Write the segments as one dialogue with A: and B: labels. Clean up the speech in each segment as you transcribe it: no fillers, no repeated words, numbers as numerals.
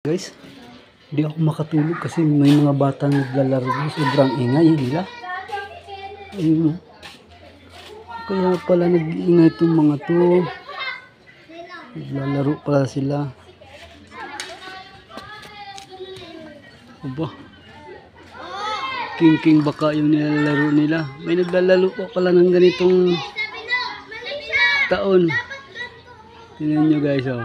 A: Guys, hindi ako makatulog kasi may mga batang naglalaro. Sobrang ingay nila. Ayun. Kaya pala nag-iingay itong mga to. Naglalaro pala sila. Aba. King baka yung nilalaro nila. May naglalaro pa pala ng ganitong taon. Tingnan nyo guys, oh.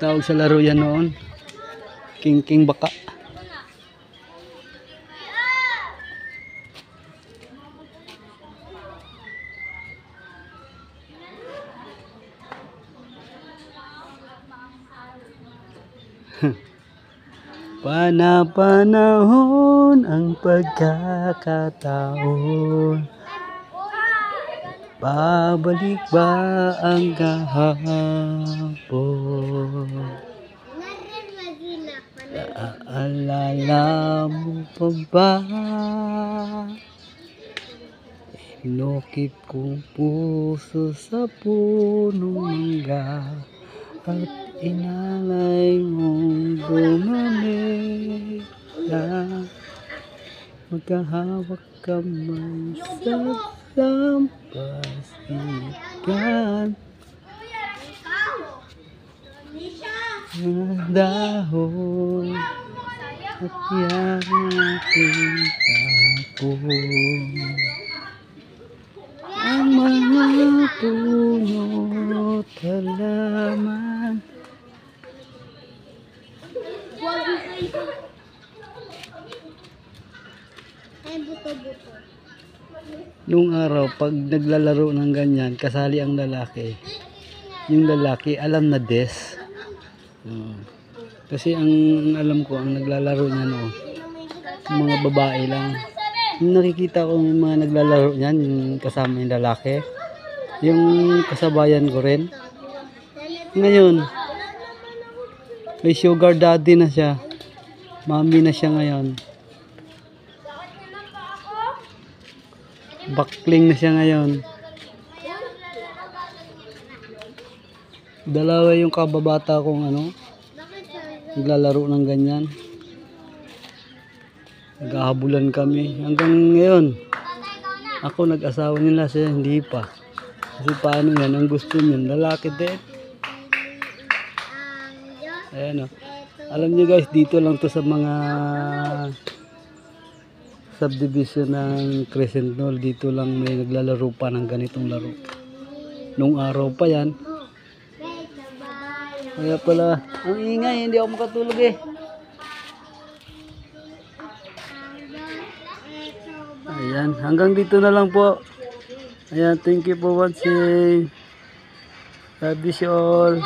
A: Tawag sa laro yan noon, king baka. Panahon ang pagkakataon, babalik ba ang kahapon? Naaalala mo pa ba? Inukit kong puso sa punong mangga at inalay mong bumalik na magkahawak kamay sa lampas ikan dahon at yang aking tapon. Ang mga puno at halaman nung araw pag naglalaro ng ganyan, kasali ang lalaki. Yung lalaki alam na des. Kasi ang alam ko, ang naglalaro niya no, mga babae lang. Yung nakikita ko yung mga naglalaro niyan, yung kasama yung lalaki, yung kasabayan ko rin. Ngayon, may sugar daddy na siya. Mami na siya ngayon. Bakling na siya ngayon. Dalawa yung kababata kong ano, naglalaro ng ganyan. Naghahabulan kami. Hanggang ngayon, ako nag-asawa nila, siya hindi pa. Kasi paano yan, ang gusto niyan, lalaki din. Ayan o. Alam niyo guys, dito lang to sa mga subdivision ng Crescent Knoll. Dito lang may naglalaro pa ng ganitong laro. Nung araw pa yan. Kaya pala, ang ingay, hindi ako makatulog eh. Ayan, hanggang dito na lang po. Ayan, thank you for watching. God bless you all.